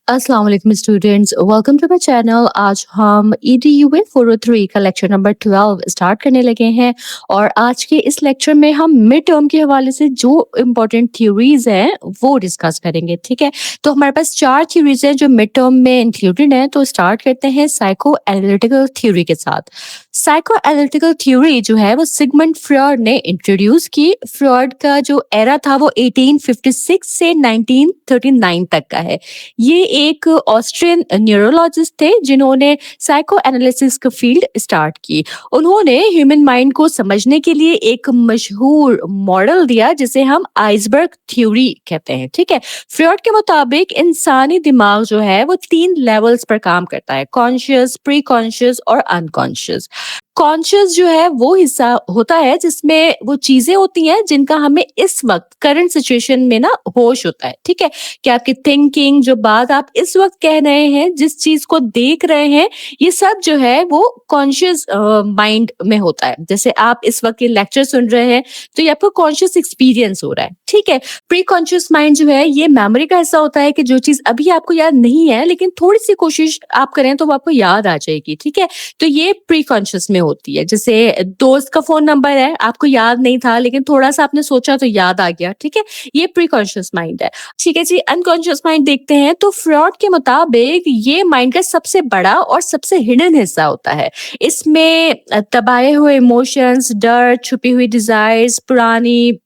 अस्सलाम वालेकुम students, welcome to my channel. आज हम EDUA 403 का लेक्चर नंबर 12 स्टार्ट करने लगे हैं और आज के इस लेक्चर में हम मिड टर्म के हवाले से जो इम्पोर्टेंट थ्योरीज हैं वो डिस्कस करेंगे। ठीक है, तो हमारे पास 4 थ्योरीज हैं जो मिड टर्म में इंक्लूडेड हैं। तो स्टार्ट करते हैं साइको एनालिटिकल थ्योरी के साथ। साइको एनालिटिकल थ्योरी जो है वो सिगमंड फ्रॉयड ने इंट्रोड्यूस की। फ्रॉयड का जो एरा था वो 1856 से 1939 तक का है। ये एक ऑस्ट्रियन न्यूरोलॉजिस्ट थे जिन्होंने साइको एनालिसिस का फील्ड स्टार्ट की। उन्होंने ह्यूमन माइंड को समझने के लिए एक मशहूर मॉडल दिया जिसे हम आइसबर्ग थ्योरी कहते हैं। ठीक है, फ्रॉयड के मुताबिक इंसानी दिमाग जो है वो 3 लेवल्स पर काम करता है, कॉन्शियस, प्री कॉन्शियस और अनकॉन्शियस। कॉन्शियस जो है वो हिस्सा होता है जिसमें वो चीजें होती हैं जिनका हमें इस वक्त करंट सिचुएशन में ना होश होता है। ठीक है, कि आपकी थिंकिंग, जो बात आप इस वक्त कह रहे हैं, जिस चीज को देख रहे हैं, ये सब जो है वो कॉन्शियस माइंड में होता है। जैसे आप इस वक्त ये लेक्चर सुन रहे हैं तो ये आपको कॉन्शियस एक्सपीरियंस हो रहा है। ठीक है, प्री कॉन्शियस माइंड जो है ये मेमोरी का हिस्सा होता है कि जो चीज अभी आपको याद नहीं है लेकिन थोड़ी सी कोशिश आप करें तो वो आपको याद आ जाएगी। ठीक है, तो ये प्री कॉन्शियस में होती है। जैसे दोस्त का फोन नंबर है, आपको याद नहीं था लेकिन थोड़ा सा आपने सोचा तो याद आ गया। ठीक है, ये प्री कॉन्शियस माइंड है। ठीक है जी, अनकॉन्शियस माइंड देखते हैं तो फ्रॉड के मुताबिक ये माइंड का सबसे बड़ा और सबसे हिडन हिस्सा होता है। इसमें दबाए हुए इमोशंस, डर, छुपी हुई डिजायर्स, पुरानी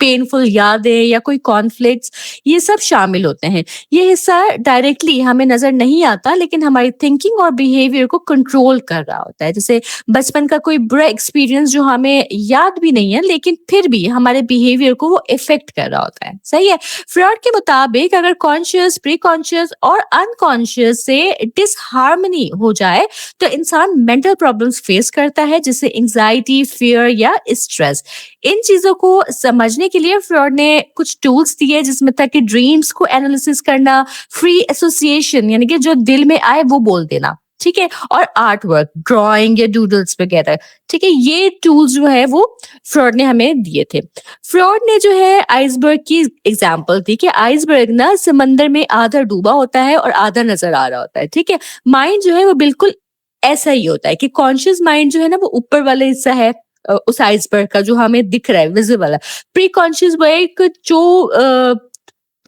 पेनफुल यादें या कोई कॉन्फ्लिक्ट्स, ये सब शामिल होते हैं। ये हिस्सा डायरेक्टली हमें नजर नहीं आता लेकिन हमारी थिंकिंग और बिहेवियर को कंट्रोल कर रहा होता है। जैसे बचपन का कोई बुरा एक्सपीरियंस जो हमें याद भी नहीं है लेकिन फिर भी हमारे बिहेवियर को वो इफेक्ट कर रहा होता है। सही है, फ्रॉड के मुताबिक अगर कॉन्शियस, प्री कॉन्शियस और अनकॉन्शियस से डिसहार्मनी हो जाए तो इंसान मेंटल प्रॉब्लम्स फेस करता है, जैसे एंजाइटी, फियर या स्ट्रेस। इन चीजों को समझने के लिए फ्रॉड ने कुछ टूल्स दिए जिसमें था कि ड्रीम्स को एनालिसिस करना, फ्री एसोसिएशन यानी कि जो दिल में आए वो बोल देना। ठीक है, और आर्ट वर्क, ड्राइंग या डूडल्स वगैरह। ठीक है, ये टूल्स जो है वो फ्रॉड ने हमें दिए थे। फ्रॉड ने जो है आइसबर्ग की एग्जांपल दी कि आइसबर्ग ना समंदर में आधा डूबा होता है और आधा नजर आ रहा होता है। ठीक है, माइंड जो है वो बिल्कुल ऐसा ही होता है कि कॉन्शियस माइंड जो है ना वो ऊपर वाला हिस्सा है उस आइसबर्ग का जो हमें दिख रहा है, विजिबल है। प्री कॉन्शियस वो एक जो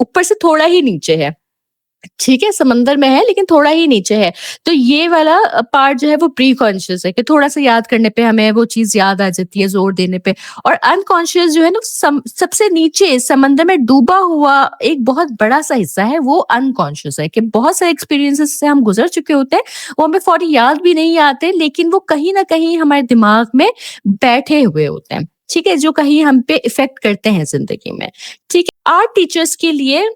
ऊपर से थोड़ा ही नीचे है। ठीक है, समंदर में है लेकिन थोड़ा ही नीचे है। तो ये वाला पार्ट जो है वो प्री कॉन्शियस है कि थोड़ा सा याद करने पे हमें वो चीज याद आ जाती है, जोर देने पे। और अनकॉन्शियस जो है ना सबसे नीचे समंदर में डूबा हुआ एक बहुत बड़ा सा हिस्सा है, वो अनकॉन्शियस है कि बहुत सारे एक्सपीरियंसेस से हम गुजर चुके होते हैं, वो हमें फौरी याद भी नहीं आते लेकिन वो कहीं ना कहीं हमारे दिमाग में बैठे हुए होते हैं। ठीक है, जो कहीं हम पे इफेक्ट करते हैं जिंदगी में। ठीक है, आर्ट टीचर्स के लिए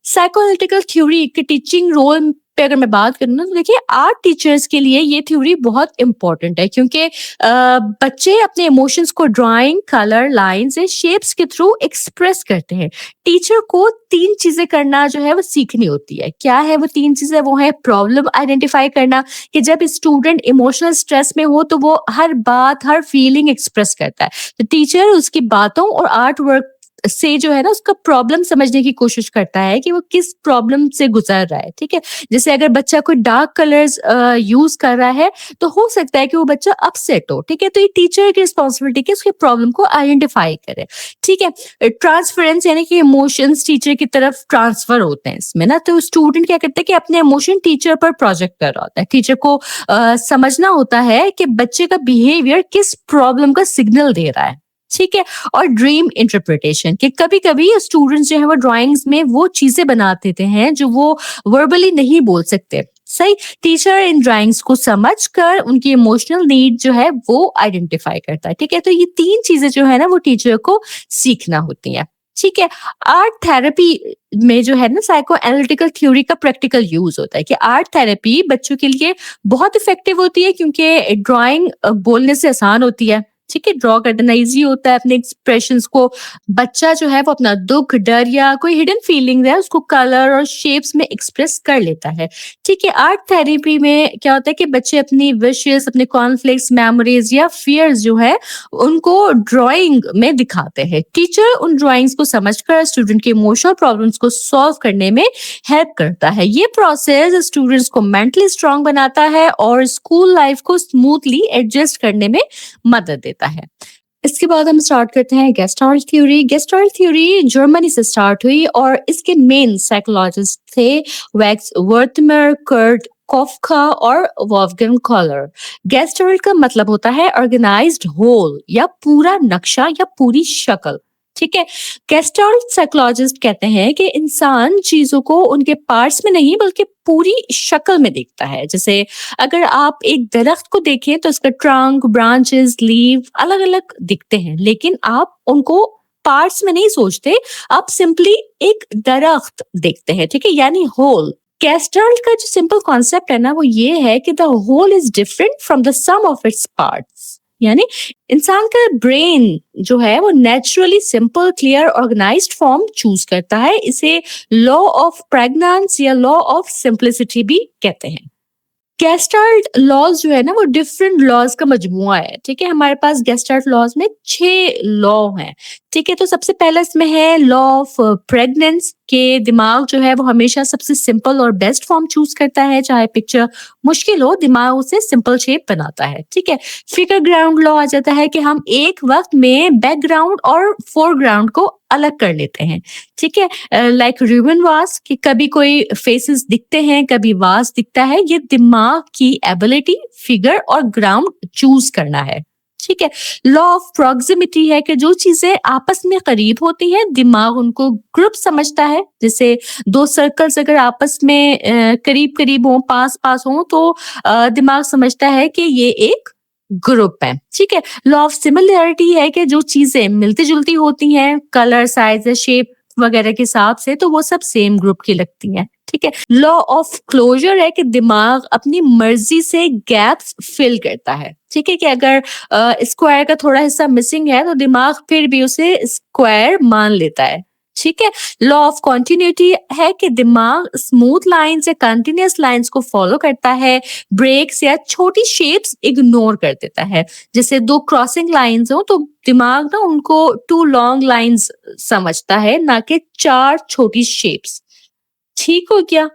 साइकोएनालिटिकल थ्योरी के टीचिंग रोल पे अगर मैं बात करूँ ना तो देखिए आर्ट टीचर्स के लिए ये थ्योरी बहुत इंपॉर्टेंट है क्योंकि बच्चे अपने इमोशंस को ड्राइंग, कलर, लाइंस या शेप्स के थ्रू एक्सप्रेस करते हैं। टीचर को 3 चीजें करना जो है वो सीखनी होती है। क्या है वो 3 चीजें? वो है प्रॉब्लम आइडेंटिफाई करना कि जब स्टूडेंट इमोशनल स्ट्रेस में हो तो वो हर बात, हर फीलिंग एक्सप्रेस करता है, तो टीचर उसकी बातों और आर्ट वर्क से जो है ना उसका प्रॉब्लम समझने की कोशिश करता है कि वो किस प्रॉब्लम से गुजर रहा है। ठीक है, जैसे अगर बच्चा कोई डार्क कलर्स यूज कर रहा है तो हो सकता है कि वो बच्चा अपसेट हो। ठीक है, तो ये टीचर की रिस्पॉन्सिबिलिटी है उसके प्रॉब्लम को आइडेंटिफाई करे। ठीक है, ट्रांसफरेंस यानी कि इमोशंस टीचर की तरफ ट्रांसफर होते हैं इसमें ना, तो स्टूडेंट क्या करता है कि अपने इमोशन टीचर पर प्रोजेक्ट कर रहा होता है। टीचर को समझना होता है कि बच्चे का बिहेवियर किस प्रॉब्लम का सिग्नल दे रहा है। ठीक है, और ड्रीम इंटरप्रिटेशन कि कभी कभी स्टूडेंट्स जो है वो ड्राइंग्स में वो चीजें बना देते हैं जो वो वर्बली नहीं बोल सकते। सही, टीचर इन ड्राइंग्स को समझकर उनकी इमोशनल नीड जो है वो आइडेंटिफाई करता है। ठीक है, तो ये 3 चीजें जो है ना वो टीचर को सीखना होती हैं। ठीक है, आर्ट थेरेपी में जो है ना साइको एनालिटिकल थ्योरी का प्रैक्टिकल यूज होता है कि आर्ट थेरेपी बच्चों के लिए बहुत इफेक्टिव होती है क्योंकि ड्राइंग बोलने से आसान होती है। ठीक है, ड्रॉ कर देना ईजी होता है अपने एक्सप्रेशंस को। बच्चा जो है वो अपना दुख, डर या कोई हिडन फीलिंग है उसको कलर और शेप्स में एक्सप्रेस कर लेता है। ठीक है, आर्ट थेरेपी में क्या होता है कि बच्चे अपनी विशेस, अपने कॉन्फ्लिक्ट्स, मेमोरीज या फियर्स जो है उनको ड्राइंग में दिखाते हैं। टीचर उन ड्राइंग्स को समझकर स्टूडेंट के इमोशनल प्रॉब्लम्स को सॉल्व करने में हेल्प करता है। ये प्रोसेस स्टूडेंट्स को मेंटली स्ट्रांग बनाता है और स्कूल लाइफ को स्मूथली एडजस्ट करने में मदद देता है। इसके बाद हम स्टार्ट करते हैं gestalt theory. Gestalt theory Germany से स्टार्ट हुई और इसके मेन साइकोलॉजिस्ट थे वैक्स वर्थमर, कर्ट कॉफका और वॉल्फगंग कॉलर। गेस्टाल्ट का मतलब होता है ऑर्गेनाइज्ड होल या पूरा नक्शा या पूरी शक्ल। ठीक है, गेस्टाल्ट साइकोलॉजिस्ट कहते हैं कि इंसान चीजों को उनके पार्ट्स में नहीं बल्कि पूरी शक्ल में देखता है। जैसे अगर आप एक दरख्त को देखें तो इसका ट्रंक, ब्रांचेस, लीव अलग अलग दिखते हैं, लेकिन आप उनको पार्ट्स में नहीं सोचते, आप सिंपली एक दरख्त देखते हैं। ठीक है, यानी होल। गेस्टाल्ट का जो सिंपल कॉन्सेप्ट है ना वो ये है कि the whole is different from the sum of its parts. यानी इंसान का ब्रेन जो है वो naturally simple, clear, organised form choose करता है। इसे लॉ ऑफ प्रेग्नेंस या लॉ ऑफ सिंप्लिसिटी भी कहते हैं। गेस्टाल्ट लॉज जो है ना वो डिफरेंट लॉज का मजमुआ है। ठीक है, हमारे पास गेस्टाल्ट लॉज में 6 लॉ हैं। ठीक है, तो सबसे पहला इसमें है लॉ ऑफ प्रेग्नेंस के दिमाग जो है वो हमेशा सबसे सिंपल और बेस्ट फॉर्म चूज करता है, चाहे पिक्चर मुश्किल हो, दिमाग उसे सिंपल शेप बनाता है। ठीक है, फिगर ग्राउंड लॉ आ जाता है कि हम एक वक्त में बैकग्राउंड और फोरग्राउंड को अलग कर लेते हैं। ठीक है, लाइक रूबन वास कि कभी कोई फेसेस दिखते हैं, कभी वास दिखता है। ये दिमाग की एबिलिटी फिगर और ग्राउंड चूज करना है। ठीक है, लॉ ऑफ प्रॉक्सिमिटी है कि जो चीजें आपस में करीब होती हैं दिमाग उनको ग्रुप समझता है। जैसे 2 सर्कल्स अगर आपस में करीब करीब हो, पास पास हो, तो दिमाग समझता है कि ये एक ग्रुप है। ठीक है, लॉ ऑफ सिमिलैरिटी है कि जो चीजें मिलती जुलती होती हैं कलर, साइज, शेप वगैरह के हिसाब से, तो वो सब सेम ग्रुप की लगती हैं। ठीक है, लॉ ऑफ क्लोजर है कि दिमाग अपनी मर्जी से गैप्स फिल करता है। ठीक है, कि अगर स्क्वायर का थोड़ा हिस्सा मिसिंग है तो दिमाग फिर भी उसे स्क्वायर मान लेता है। ठीक है, लॉ ऑफ कॉन्टिन्यूटी है कि दिमाग स्मूथ लाइंस या कंटिन्यूअस लाइंस को फॉलो करता है, ब्रेक्स या छोटी शेप्स इग्नोर कर देता है। जैसे 2 क्रॉसिंग लाइंस हो तो दिमाग ना उनको 2 लॉन्ग लाइंस समझता है, ना कि 4 छोटी शेप्स। ठीक हो गया।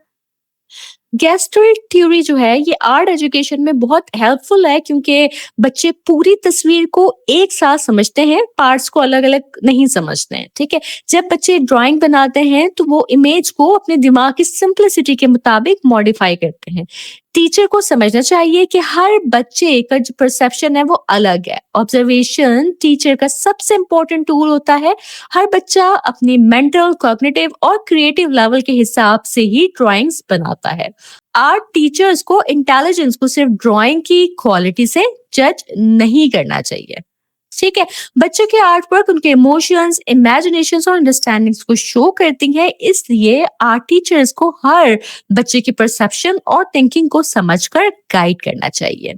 गेस्टाल्ट थ्योरी जो है ये आर्ट एजुकेशन में बहुत हेल्पफुल है क्योंकि बच्चे पूरी तस्वीर को एक साथ समझते हैं, पार्ट्स को अलग अलग नहीं समझते हैं। ठीक है, जब बच्चे ड्राइंग बनाते हैं तो वो इमेज को अपने दिमाग की सिंप्लिसिटी के मुताबिक मॉडिफाई करते हैं। टीचर को समझना चाहिए कि हर बच्चे का जो परसेप्शन है वो अलग है। ऑब्जर्वेशन टीचर का सबसे इंपॉर्टेंट टूल होता है। हर बच्चा अपनी मेंटल, कॉग्निटिव और क्रिएटिव लेवल के हिसाब से ही ड्राइंग्स बनाता है। आर्ट टीचर्स को इंटेलिजेंस को सिर्फ ड्राइंग की क्वालिटी से जज नहीं करना चाहिए। ठीक है, बच्चों के आर्ट वर्क उनके इमोशंस, इमेजिनेशंस और अंडरस्टैंडिंग्स को शो करती है, इसलिए आर्ट टीचर्स को हर बच्चे की परसेप्शन और थिंकिंग को समझकर गाइड करना चाहिए।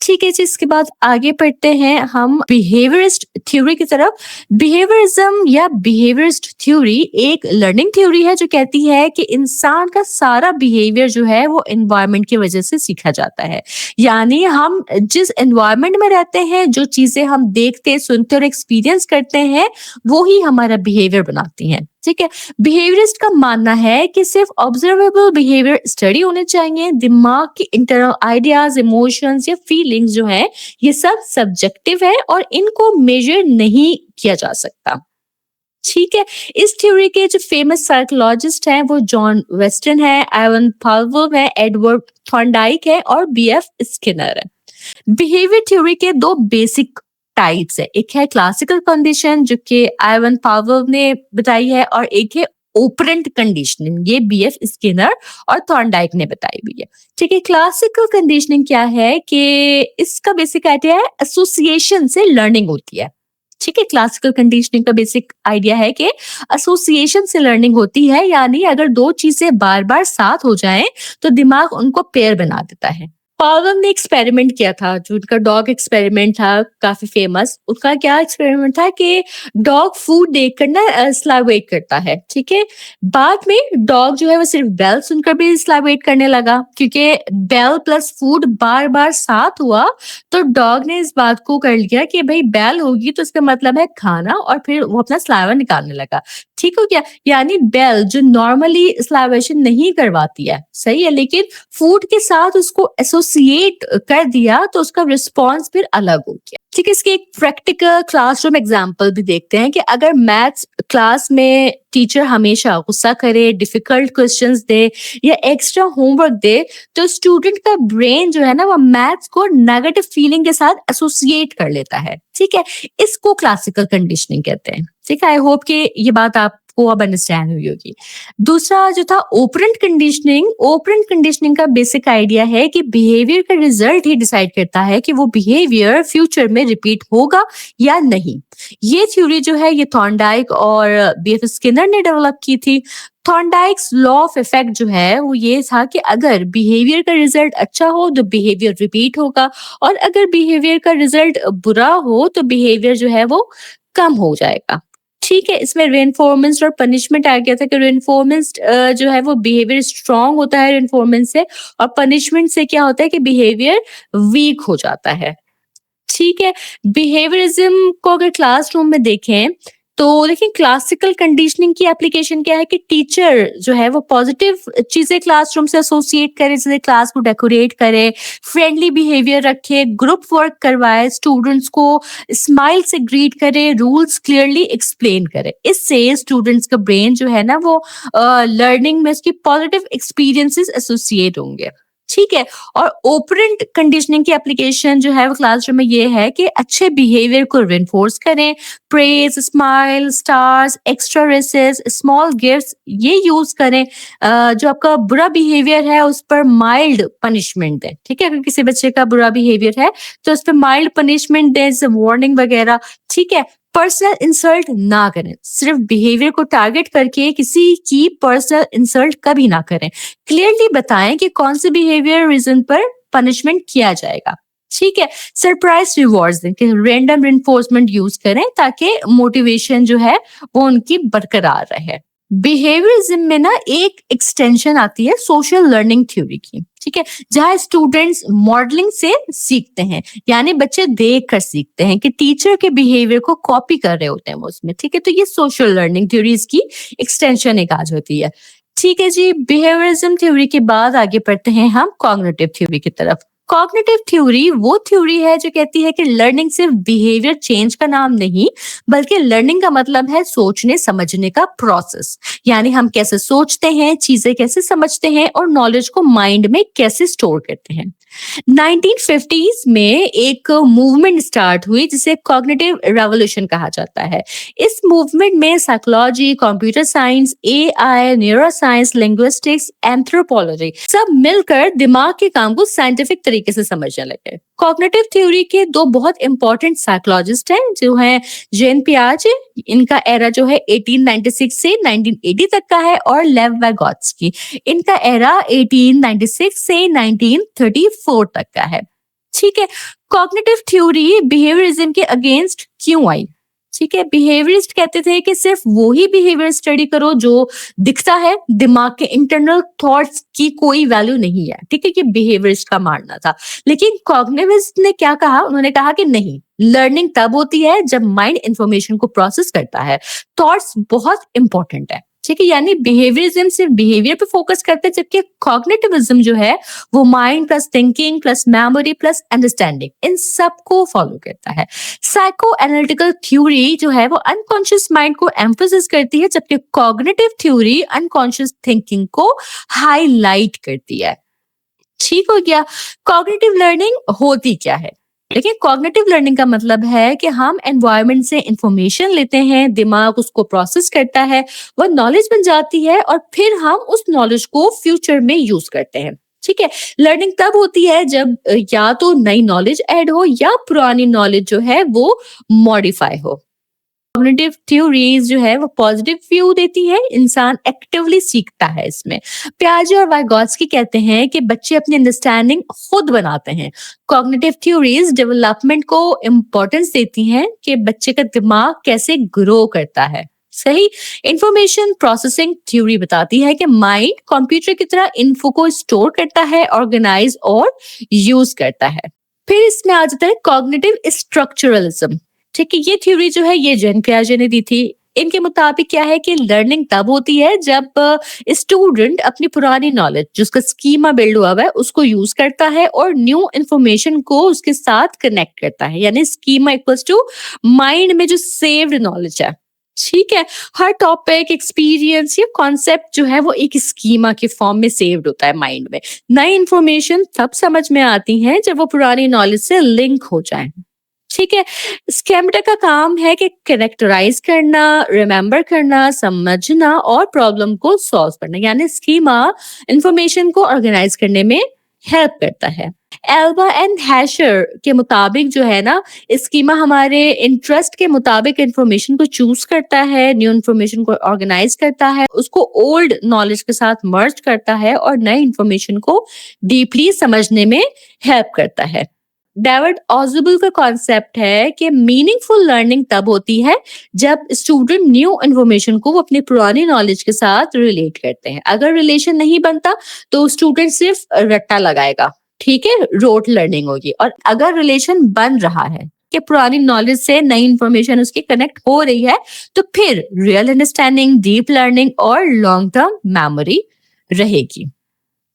ठीक है जी, इसके बाद आगे पढ़ते हैं हम बिहेवियरिस्ट थ्योरी की तरफ। बिहेवियरिज्म या बिहेवियरिस्ट थ्योरी एक लर्निंग थ्योरी है जो कहती है कि इंसान का सारा बिहेवियर जो है वो एनवायरनमेंट की वजह से सीखा जाता है। यानी हम जिस एनवायरनमेंट में रहते हैं, जो चीजें हम देखते, सुनते और एक्सपीरियंस करते हैं वो ही हमारा बिहेवियर बनाती हैं। ठीक है, बिहेवियरिस्ट का मानना है कि सिर्फ ऑब्जर्वेबल बिहेवियर स्टडी होने चाहिए। दिमाग की इंटरनल आइडियाज, इमोशंस या फीलिंग्स जो है ये सब सब्जेक्टिव है और इनको मेजर नहीं किया जा सकता। ठीक है, इस थ्योरी के जो फेमस साइकोलॉजिस्ट हैं वो जॉन वेस्टन है, एवन पावलोव है, एडवर्ड थॉर्नडाइक है और बीएफ स्किनर है। बिहेवियर थ्योरी के 2 बेसिक टाइप्स है, एक है क्लासिकल कंडीशन जो कि एवन पावलोव ने बताई है और एक है ओपरेंट कंडीशनिंग, ये बीएफ स्किनर और थॉर्नडाइक ने बताई हुई है। ठीक है, क्लासिकल कंडीशनिंग क्या है कि इसका बेसिक आइडिया है एसोसिएशन से लर्निंग होती है। ठीक है, क्लासिकल कंडीशनिंग का बेसिक आइडिया है कि एसोसिएशन से लर्निंग होती है, यानी अगर 2 चीजें बार बार साथ हो जाएं तो दिमाग उनको पेयर बना देता है। पावलोव ने एक्सपेरिमेंट किया था, जो उनका डॉग एक्सपेरिमेंट था काफ़ी फ़ेमस। उसका क्या एक्सपेरिमेंट था कि डॉग फूड देखकर ना सलाइवेट करता है, ठीक है? बाद में डॉग जो है वो सिर्फ़ बेल सुनकर भी सलाइवेट करने लगा, क्योंकि बेल प्लस फूड बार-बार साथ हुआ, तो डॉग ने इस बात को कर लिया कि भई बेल होगी तो इसका मतलब है खाना, और फिर वो अपना सलाइवा निकालने लगा। ठीक हो गया? यानी बेल जो नॉर्मली सलाइवेशन नहीं करवाती है, सही है? लेकिन फूड के साथ उसको एसोसिएट कर दिया तो उसका रिस्पॉन्स फिर अलग हो गया। ठीक है, इसके एक प्रैक्टिकल क्लासरूम एग्जांपल भी देखते हैं कि अगर मैथ्स क्लास में टीचर हमेशा गुस्सा करे, डिफिकल्ट क्वेश्चंस दे या एक्स्ट्रा होमवर्क दे, तो स्टूडेंट का ब्रेन जो है ना वो मैथ्स को नेगेटिव फीलिंग के साथ एसोसिएट कर लेता है। ठीक है, इसको क्लासिकल कंडीशनिंग कहते हैं। ठीक है, आई होप कि ये बात आपको अब अंडरस्टैंड हुई होगी। दूसरा जो था ओपरेंट कंडीशनिंग का बेसिक आइडिया है कि बिहेवियर का रिजल्ट ही डिसाइड करता है कि वो बिहेवियर फ्यूचर में रिपीट होगा या नहीं। ये थ्योरी जो है ये थॉर्नडाइक और बीएफ स्किनर ने डेवलप की थी। थॉर्नडाइक्स लॉ ऑफ इफेक्ट जो है वो ये था कि अगर बिहेवियर का रिजल्ट अच्छा हो तो बिहेवियर रिपीट होगा, और अगर बिहेवियर का रिजल्ट बुरा हो तो बिहेवियर जो है वो कम हो जाएगा। ठीक है, इसमें रेनफोर्समेंट और पनिशमेंट आ गया था कि रेनफोर्समेंट जो है वो बिहेवियर स्ट्रांग होता है रेनफोर्समेंट से, और पनिशमेंट से क्या होता है कि बिहेवियर वीक हो जाता है। ठीक है, बिहेवियरिज्म को अगर क्लासरूम में देखें तो देखिए क्लासिकल कंडीशनिंग की एप्लीकेशन क्या है कि टीचर जो है वो पॉजिटिव चीजें क्लासरूम से एसोसिएट करे, जैसे क्लास को डेकोरेट करे, फ्रेंडली बिहेवियर रखे, ग्रुप वर्क करवाए, स्टूडेंट्स को स्माइल से ग्रीट करे, रूल्स क्लियरली एक्सप्लेन करे। इससे स्टूडेंट्स का ब्रेन जो है ना वो लर्निंग में उसकी पॉजिटिव एक्सपीरियंसेस एसोसिएट होंगे। ठीक है, और ओपरेंट कंडीशनिंग की एप्लीकेशन जो है वो क्लासरूम में ये है कि अच्छे बिहेवियर को रिइंफोर्स करें, praise, smile, stars, extra recess, small gifts ये यूज करें। जो आपका बुरा बिहेवियर है उस पर माइल्ड पनिशमेंट दें। ठीक है, अगर किसी बच्चे का बुरा बिहेवियर है तो उस पर माइल्ड पनिशमेंट दें, जैसे वार्निंग वगैरह। ठीक है, पर्सनल इंसल्ट ना करें, सिर्फ बिहेवियर को टारगेट करके किसी की पर्सनल इंसल्ट कभी ना करें। क्लियरली बताएं कि कौन से बिहेवियर रीजन पर पनिशमेंट किया जाएगा। ठीक है, सरप्राइज रिवॉर्ड्स दें कि रैंडम रिइंफोर्समेंट यूज करें ताकि मोटिवेशन जो है वो उनकी बरकरार रहे। बिहेवियरिज्म में ना एक एक्सटेंशन आती है सोशल लर्निंग थ्योरी की। ठीक है, जहाँ स्टूडेंट्स मॉडलिंग से सीखते हैं, यानी बच्चे देख कर सीखते हैं कि टीचर के बिहेवियर को कॉपी कर रहे होते हैं वो उसमें। ठीक है, तो ये सोशल लर्निंग थ्योरीज की एक्सटेंशन एक आज होती है। ठीक है जी, बिहेवियरिज्म थ्योरी के बाद आगे बढ़ते हैं हम कॉग्निटिव थ्योरी की तरफ। कॉग्निटिव थ्योरी वो थ्योरी है जो कहती है कि लर्निंग सिर्फ बिहेवियर चेंज का नाम नहीं, बल्कि लर्निंग का मतलब है सोचने समझने का प्रोसेस। यानी हम कैसे सोचते हैं, चीजें कैसे समझते हैं और नॉलेज को माइंड में कैसे स्टोर करते हैं। 1950s में एक मूवमेंट स्टार्ट हुई जिसे कॉग्निटिव रेवोल्यूशन कहा जाता है। इस मूवमेंट में psychology, computer science, AI, neuroscience, linguistics, anthropology सब मिलकर दिमाग के काम को साइंटिफिक तरीके से समझने लगे। कॉग्निटिव थ्योरी के दो बहुत इंपॉर्टेंट साइकोलॉजिस्ट हैं जो हैं जेन पियाजे, इनका एरा जो है 1896 से 1980 तक का है, और लेव वाइगोत्स्की, इनका एरा 1896 से 1934 तक का है। ठीक है, कॉग्निटिव थ्योरी बिहेवियरिज्म के अगेंस्ट क्यों आई? ठीक है, बिहेवियरिस्ट कहते थे कि सिर्फ वो ही बिहेवियर स्टडी करो जो दिखता है, दिमाग के इंटरनल थॉट्स की कोई वैल्यू नहीं है। ठीक है, कि बिहेवियरिस्ट का मानना था। लेकिन कॉग्निटिविस्ट ने क्या कहा, उन्होंने कहा कि नहीं, लर्निंग तब होती है जब माइंड इंफॉर्मेशन को प्रोसेस करता है, थॉट्स बहुत इंपॉर्टेंट है। ठीक है, यानी बिहेवियरिज्म सिर्फ बिहेवियर पे फोकस करते हैं, जबकि कॉग्निटिविज्म जो है वो mind plus thinking plus memory plus understanding in सबको फॉलो करता है। साइको एनालिटिकल थ्योरी जो है वो अनकॉन्शियस माइंड को एम्फोसिस करती है, जबकि कॉग्निटिव थ्योरी अनकॉन्शियस थिंकिंग को हाईलाइट करती है। ठीक हो गया, कॉग्निटिव लर्निंग होती क्या है? देखिए, कॉग्निटिव लर्निंग का मतलब है कि हम एनवायरनमेंट से इंफॉर्मेशन लेते हैं, दिमाग उसको प्रोसेस करता है, वह नॉलेज बन जाती है, और फिर हम उस नॉलेज को फ्यूचर में यूज करते हैं। ठीक है, लर्निंग तब होती है जब या तो नई नॉलेज ऐड हो या पुरानी नॉलेज जो है वो मॉडिफाई हो। कॉग्निटिव थ्योरीज जो है वो पॉजिटिव व्यू देती है, इंसान एक्टिवली सीखता है इसमें। पियाजे और वाइगोत्स्की कहते हैं कि बच्चे अपनी अंडरस्टैंडिंग खुद बनाते हैं। कॉग्निटिव थ्योरीज डेवलपमेंट को इम्पोर्टेंस देती हैं कि बच्चे का दिमाग कैसे ग्रो करता है। सही। इंफॉर्मेशन प्रोसेसिंग थ्योरी बताती है कि माइंड कंप्यूटर की तरह इन्फो को स्टोर करता है, ऑर्गेनाइज और यूज करता है। फिर इसमें आ जाता है कॉग्निटिव स्ट्रक्चरलिज्म। ठीक है, ये थ्योरी जो है ये जैन पियाजे ने दी थी। इनके मुताबिक क्या है कि लर्निंग तब होती है जब स्टूडेंट अपनी पुरानी नॉलेज, जिसका स्कीमा बिल्ड हुआ हुआ है, उसको यूज करता है और न्यू इंफॉर्मेशन को उसके साथ कनेक्ट करता है। यानी स्कीमा इक्वल्स टू माइंड में जो सेव्ड नॉलेज है। ठीक है, हर टॉपिक, एक्सपीरियंस या कॉन्सेप्ट जो है वो एक स्कीमा के फॉर्म में सेव्ड होता है माइंड में। नई इंफॉर्मेशन तब समझ में आती है जब वो पुरानी नॉलेज से लिंक हो जाए। ठीक है, स्केमेटा का काम है कि कैरेक्टराइज करना, रिमेम्बर करना, समझना और प्रॉब्लम को सॉल्व करना। यानी स्कीमा इंफॉर्मेशन को ऑर्गेनाइज करने में हेल्प करता है। एल्बा एंड हैशर के मुताबिक जो है ना, स्कीमा हमारे इंटरेस्ट के मुताबिक इंफॉर्मेशन को चूज करता है, न्यू इंफॉर्मेशन को ऑर्गेनाइज करता है, उसको ओल्ड नॉलेज के साथ मर्ज करता है और नई इंफॉर्मेशन को डीपली समझने में हेल्प करता है। डेविड ऑज़ेबल का कॉन्सेप्ट है कि मीनिंगफुल लर्निंग तब होती है जब स्टूडेंट न्यू इन्फॉर्मेशन को वो अपनी पुरानी नॉलेज के साथ रिलेट करते हैं। अगर रिलेशन नहीं बनता तो स्टूडेंट सिर्फ रट्टा लगाएगा। ठीक है, रोट लर्निंग होगी। और अगर रिलेशन बन रहा है कि पुरानी नॉलेज से नई इंफॉर्मेशन उसकी कनेक्ट हो रही है, तो फिर रियल अंडरस्टैंडिंग, डीप लर्निंग और लॉन्ग टर्म मेमोरी रहेगी।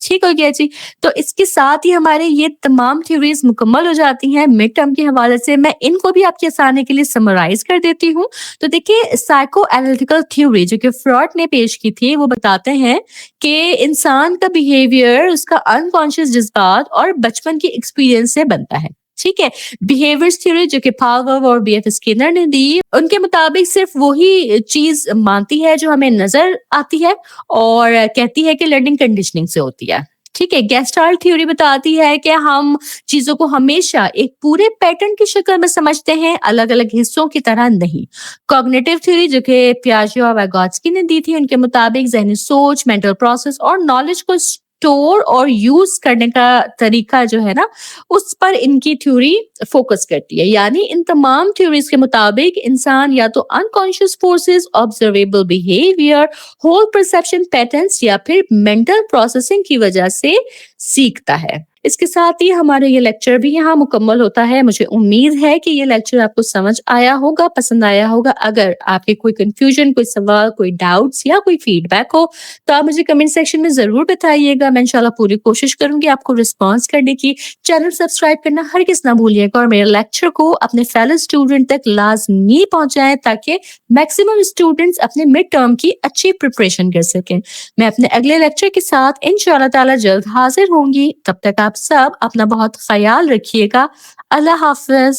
ठीक हो गया जी। तो इसके साथ ही हमारे ये तमाम थ्योरीज मुकम्मल हो जाती हैं मिड टर्म के हवाले से। मैं इनको भी आपकी आसानी के लिए समराइज कर देती हूँ। तो देखिए, साइको एनालिटिकल थ्योरी जो कि फ्रॉड ने पेश की थी, वो बताते हैं कि इंसान का बिहेवियर उसका अनकॉन्शियस जज्बात और बचपन के एक्सपीरियंस से बनता है। ठीक है, बिहेवियर थ्योरी जो कि पावलोव और बीएफ स्किनर ने दी, उनके मुताबिक सिर्फ वही चीज मानती है जो हमें नजर आती है और कहती है कि लर्निंग कंडीशनिंग से होती है। ठीक है, गेस्टाल्ट थ्योरी बताती है कि हम चीजों को हमेशा एक पूरे पैटर्न की शक्ल में समझते हैं, अलग अलग हिस्सों की तरह नहीं। कॉग्निटिव थ्योरी जो कि पियाजे और वाइगोत्स्की ने दी थी, उनके मुताबिक जहनी सोच, मेंटल प्रोसेस और नॉलेज को स्टोर और यूज करने का तरीका जो है ना, उस पर इनकी थ्योरी फोकस करती है। यानी इन तमाम थ्योरीज के मुताबिक इंसान या तो unconscious forces, observable behaviour, whole perception patterns या फिर मेंटल प्रोसेसिंग की वजह से सीखता है। इसके साथ ही हमारा ये लेक्चर भी यहाँ मुकम्मल होता है। मुझे उम्मीद है कि ये लेक्चर आपको समझ आया होगा, पसंद आया होगा। अगर आपके कोई कंफ्यूजन, कोई सवाल, कोई डाउट्स या कोई फीडबैक हो तो आप मुझे कमेंट सेक्शन में जरूर बताइएगा। मैं इंशाल्लाह पूरी कोशिश करूंगी आपको रिस्पॉन्स करने की। चैनल सब्सक्राइब करना हरगिज़ ना भूलिएगा और मेरे लेक्चर को अपने फेलो स्टूडेंट तक लाजमी पहुंचाएं ताकि मैक्सिमम स्टूडेंट्स अपने मिड टर्म की अच्छी प्रिपरेशन कर सकें। मैं अपने अगले लेक्चर के साथ इंशाल्लाह ताला जल्द हाजिर होंगी। तब तक आप सब अपना बहुत ख्याल रखिएगा। अल्लाह हाफिज।